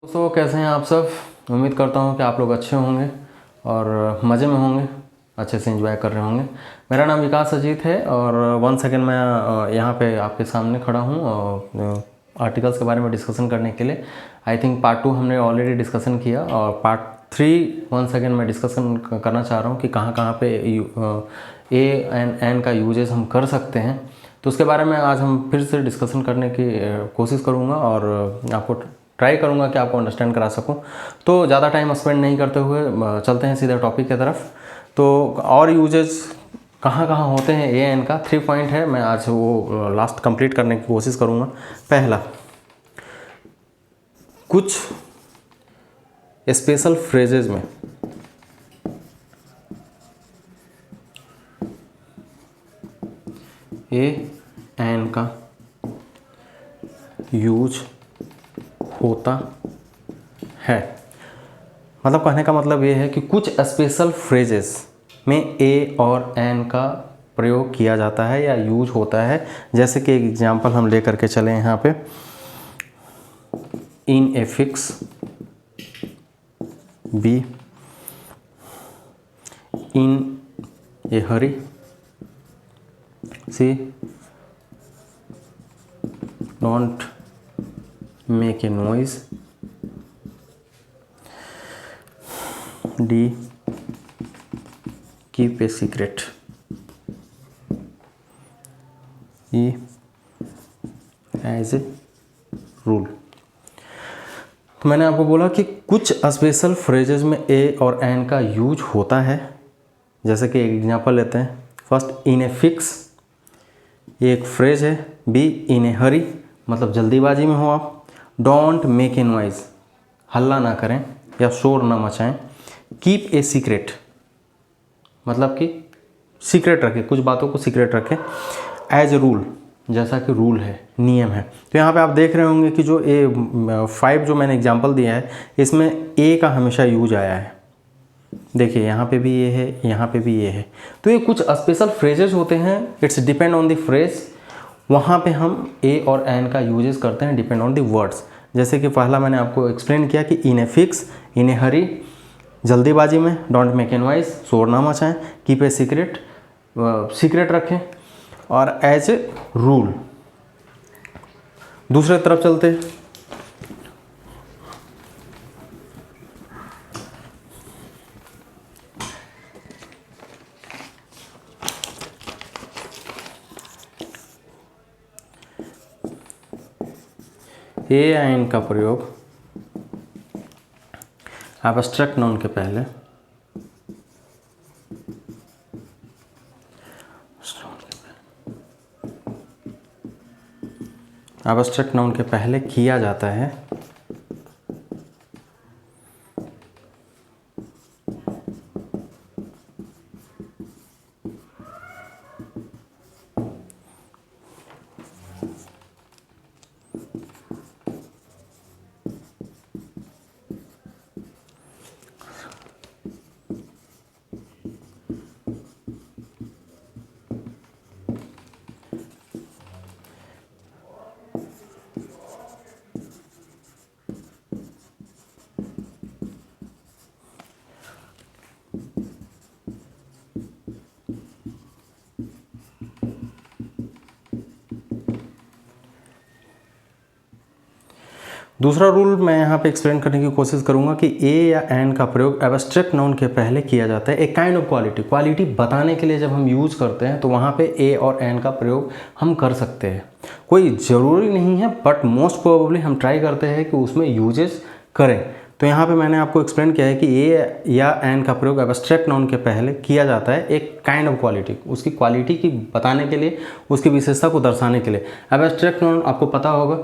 दोस्तों कैसे हैं आप सब। उम्मीद करता हूं कि आप लोग अच्छे होंगे और मज़े में होंगे, अच्छे से एंजॉय कर रहे होंगे। मेरा नाम विकास अजीत है और वंस अगेन मैं यहाँ पे आपके सामने खड़ा हूँ आर्टिकल्स के बारे में डिस्कशन करने के लिए। आई थिंक पार्ट 2 हमने ऑलरेडी डिस्कशन किया और पार्ट 3 वंस अगेन मैं डिस्कशन करना चाह रहा हूँ कि कहाँ पे ए एंड एन का यूजेस हम कर सकते हैं। तो उसके बारे में आज हम फिर से डिस्कशन करने की कोशिश करूँगा और आपको ट्राई करूँगा कि आपको अंडरस्टैंड करा सकूँ। तो ज़्यादा टाइम स्पेंड नहीं करते हुए चलते हैं सीधे टॉपिक की तरफ। तो और यूजेस कहाँ कहाँ होते हैं ए एन का 3 पॉइंट है, मैं आज वो लास्ट कंप्लीट करने की कोशिश करूँगा। पहला, कुछ स्पेशल फ्रेजेस में ए एन का यूज होता है। मतलब कहने का मतलब ये है कि कुछ स्पेशल फ्रेजेस में ए और एन का प्रयोग किया जाता है या यूज होता है। जैसे कि एक एग्जांपल हम लेकर के चले यहाँ पे, in a fix, B in a hurry, C don't make a noise, D keep a secret, E as a rule. तो मैंने आपको बोला कि कुछ स्पेशल फ्रेजेस में ए और एन का यूज होता है। जैसे कि एक एग्जांपल लेते हैं। फर्स्ट, इन ए फिक्स, ये एक फ्रेज है। बी इन ए हरी, मतलब जल्दीबाजी में हो आप। डोंट मेक ए नॉइज, हल्ला ना करें या शोर ना मचाएं। कीप ए सीक्रेट, मतलब कि सीक्रेट रखें, कुछ बातों को सीक्रेट रखें। एज ए रूल, जैसा कि रूल है, नियम है। तो यहाँ पे आप देख रहे होंगे कि जो ए 5 जो मैंने एग्जांपल दिया है, इसमें ए का हमेशा यूज आया है। देखिए यहाँ पे भी ये है, यहाँ पे भी ये है। तो ये कुछ स्पेशल फ्रेजेस होते हैं, it's depend on the phrase. वहाँ पे हम ए और एन का यूजेस करते हैं डिपेंड ऑन द वर्ड्स। जैसे कि पहला मैंने आपको एक्सप्लेन किया कि इन ए फिक्स, इन ए हरी, जल्दीबाजी में, डोंट मेक ए नॉइज, शोर ना मचाएं, कीप ए सीक्रेट, सीक्रेट रखें, और एज ए रूल। दूसरे तरफ चलते, ए या एन का प्रयोग एब्स्ट्रैक्ट नाउन के पहले किया जाता है दूसरा रूल मैं यहाँ पे एक्सप्लेन करने की कोशिश करूँगा कि ए या एन का प्रयोग एब्स्ट्रैक्ट नाउन के पहले किया जाता है। एक काइंड ऑफ क्वालिटी बताने के लिए जब हम यूज़ करते हैं तो वहाँ पे ए और एन का प्रयोग हम कर सकते हैं। कोई ज़रूरी नहीं है, बट मोस्ट प्रोबेबली हम ट्राई करते हैं कि उसमें यूजेस करें। तो यहाँ पे मैंने आपको एक्सप्लेन किया है कि ए या एन का प्रयोग एब्स्ट्रैक्ट नाउन के पहले किया जाता है एक काइंड ऑफ क्वालिटी, उसकी क्वालिटी की बताने के लिए, उसकी विशेषता को दर्शाने के लिए। एब्स्ट्रैक्ट नाउन आपको पता होगा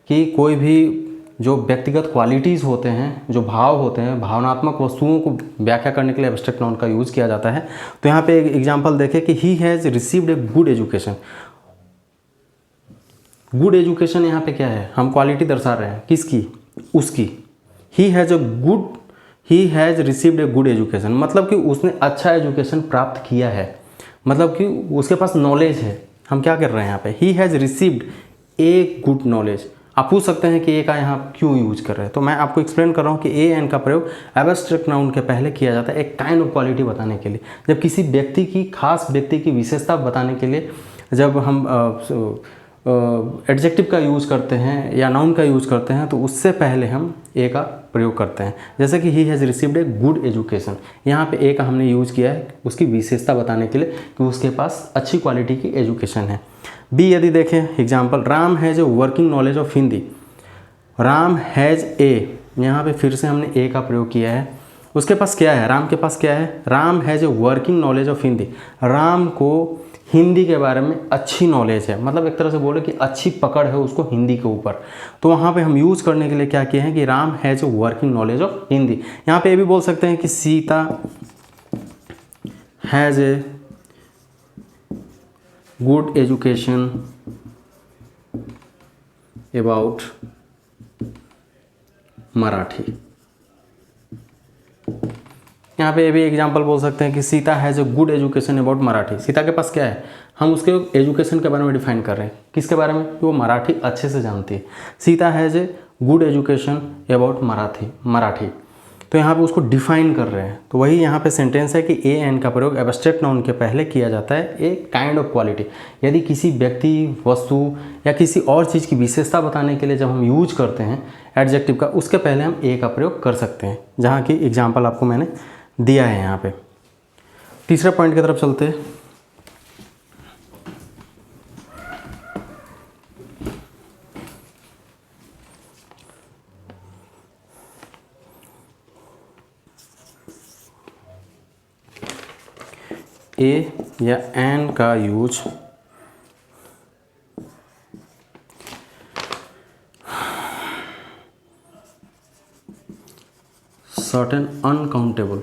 कि कोई भी जो व्यक्तिगत क्वालिटीज़ होते हैं, जो भाव होते हैं, भावनात्मक वस्तुओं को व्याख्या करने के लिए एब्स्ट्रैक्ट नाउन का यूज़ किया जाता है। तो यहाँ पे एक एग्जांपल देखें कि he has received a good education. Good education यहाँ पे क्या है, हम क्वालिटी दर्शा रहे हैं, किसकी, उसकी। He has received a good education, मतलब कि उसने अच्छा एजुकेशन प्राप्त किया है, मतलब कि उसके पास नॉलेज है। हम क्या कर रहे हैं यहाँ पे, he has received a good knowledge. आप पूछ सकते हैं कि ए का यहाँ क्यों यूज कर रहे हैं, तो मैं आपको एक्सप्लेन कर रहा हूँ कि ए एन का प्रयोग एब्स्ट्रैक्ट नाउन के पहले किया जाता है एक काइंड ऑफ क्वालिटी बताने के लिए। जब किसी व्यक्ति की, खास व्यक्ति की विशेषता बताने के लिए जब हम एडजेक्टिव का यूज़ करते हैं या नाउन का यूज़ करते हैं, तो उससे पहले हम ए का प्रयोग करते हैं। जैसे कि he has received a good education, यहाँ पे ए का हमने यूज़ किया है उसकी विशेषता बताने के लिए कि उसके पास अच्छी क्वालिटी की एजुकेशन है। बी यदि देखें example, Ram has a working knowledge of Hindi. Ram has a, यहाँ पे फिर से हमने ए का प्रयोग किया है। उसके पास क्या है, राम के पास क्या है, Ram has a working knowledge of Hindi. Ram को हिंदी के बारे में अच्छी नॉलेज है, मतलब एक तरह से बोले कि अच्छी पकड़ है उसको हिंदी के ऊपर। तो वहाँ पे हम यूज़ करने के लिए क्या किए हैं कि Ram has a working knowledge of Hindi. यहाँ पे ये भी बोल सकते हैं कि Sita has a good education about Marathi. यहाँ पे ये भी एग्जाम्पल बोल सकते हैं कि Sita has a good education about Marathi. Sita के पास क्या है, हम उसके एजुकेशन के बारे में डिफाइन कर रहे हैं, किसके बारे में, कि वो मराठी अच्छे से जानती है। Sita has a good education about Marathi, तो यहाँ पे उसको डिफाइन कर रहे हैं। तो वही यहाँ पे सेंटेंस है कि ए एन का प्रयोग एब्स्ट्रैक्ट नाउन के पहले किया जाता है एक काइंड ऑफ क्वालिटी। यदि किसी व्यक्ति, वस्तु या किसी और चीज़ की विशेषता बताने के लिए जब हम यूज करते हैं एडजेक्टिव का, उसके पहले हम ए का प्रयोग कर सकते हैं, जहाँ की एग्जाम्पल आपको मैंने दिया है यहाँ पे। तीसरे पॉइंट की तरफ चलते हैं। ए या एन का यूज सर्टेन अनकाउंटेबल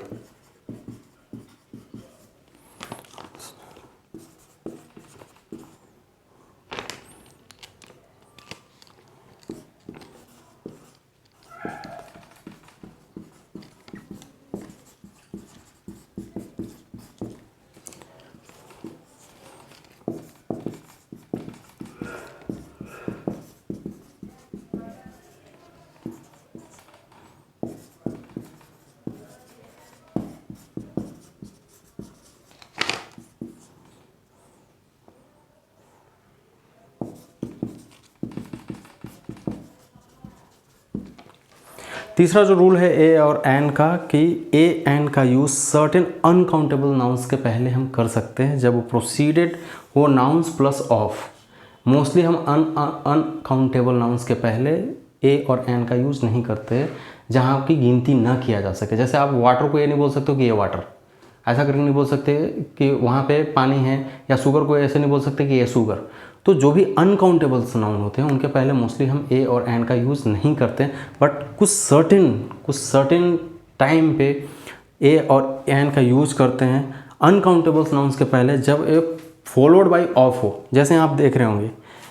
तीसरा जो रूल है ए और एन का, कि ए एन का यूज़ सर्टेन अनकाउंटेबल नाउन्स के पहले हम कर सकते हैं जब वो प्रोसीडेड हो नाउन्स प्लस ऑफ। मोस्टली हम अनकाउंटेबल नाउन्स के पहले ए और एन का यूज़ नहीं करते जहाँ की गिनती ना किया जा सके। जैसे आप वाटर को ये नहीं बोल सकते हो कि ये वाटर, ऐसा करके नहीं बोल सकते कि वहाँ पे पानी है, या शुगर को ऐसे नहीं बोल सकते कि ये शुगर। तो जो भी अनकाउंटेबल्स नाउन होते हैं उनके पहले मोस्टली हम ए और एन का यूज़ नहीं करते, बट कुछ सर्टेन टाइम पे ए और एन का यूज़ करते हैं अनकाउंटेबल्स नाउन्स के पहले जब ए फॉलोड बाय ऑफ हो। जैसे आप देख रहे होंगे,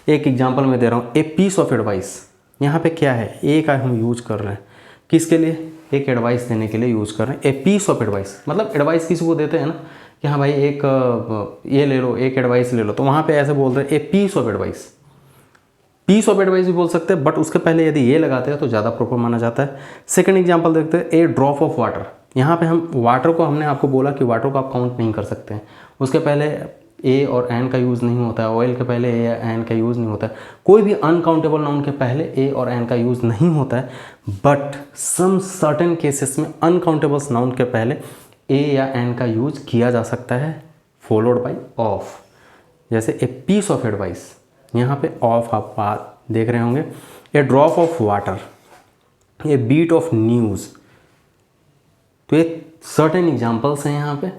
एक एग्जांपल मैं दे रहा हूँ, ए पीस ऑफ एडवाइस। यहाँ पे क्या है, ए का हम यूज कर रहे हैं किसके लिए, एक एडवाइस देने के लिए यूज़ कर रहे हैं। ए पीस ऑफ एडवाइस, मतलब एडवाइस किसी को देते हैं ना कि हाँ भाई एक ये ले लो, एक एडवाइस ले लो, तो वहाँ पे ऐसे बोल रहे हैं a piece of advice. Piece of advice भी बोल सकते हैं, बट उसके पहले यदि ये लगाते हैं तो ज़्यादा प्रॉपर माना जाता है। सेकंड एग्जांपल देखते हैं, ए ड्रॉप ऑफ वाटर। यहाँ पे हम वाटर को, हमने आपको बोला कि वाटर को आप काउंट नहीं कर सकते हैं, उसके पहले ए और एन का यूज़ नहीं होता है। ऑयल के पहले ए या एन का यूज़ नहीं होता है। कोई भी अनकाउंटेबल नाउन के पहले ए और एन का यूज़ नहीं होता है, बट सम सर्टेन केसेस में अनकाउंटेबल नाउन के पहले ए या एन का यूज किया जा सकता है फॉलोड बाय ऑफ। जैसे ए पीस ऑफ एडवाइस, यहाँ पे ऑफ आप देख रहे होंगे। A drop of water, a bit of news. तो ये सर्टेन एग्जाम्पल्स हैं यहाँ पे,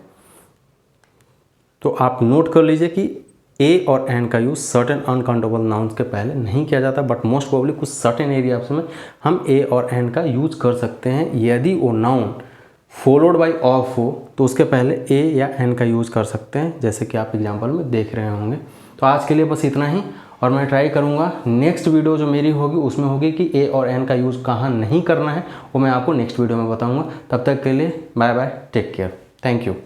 तो आप नोट कर लीजिए कि ए और एन का यूज़ सर्टेन अनकाउंटेबल नाउन्स के पहले नहीं किया जाता, बट मोस्ट प्रोबेबली कुछ सर्टेन एरियाज में हम ए और एन का यूज कर सकते हैं। यदि वो नाउन फॉलोड बाय ऑफ हो तो उसके पहले ए या एन का यूज़ कर सकते हैं, जैसे कि आप एग्जांपल में देख रहे होंगे। तो आज के लिए बस इतना ही, और मैं ट्राई करूँगा नेक्स्ट वीडियो जो मेरी होगी उसमें होगी कि ए और एन का यूज़ कहाँ नहीं करना है, वो मैं आपको नेक्स्ट वीडियो में बताऊँगा। तब तक के लिए bye bye, take care, thank you.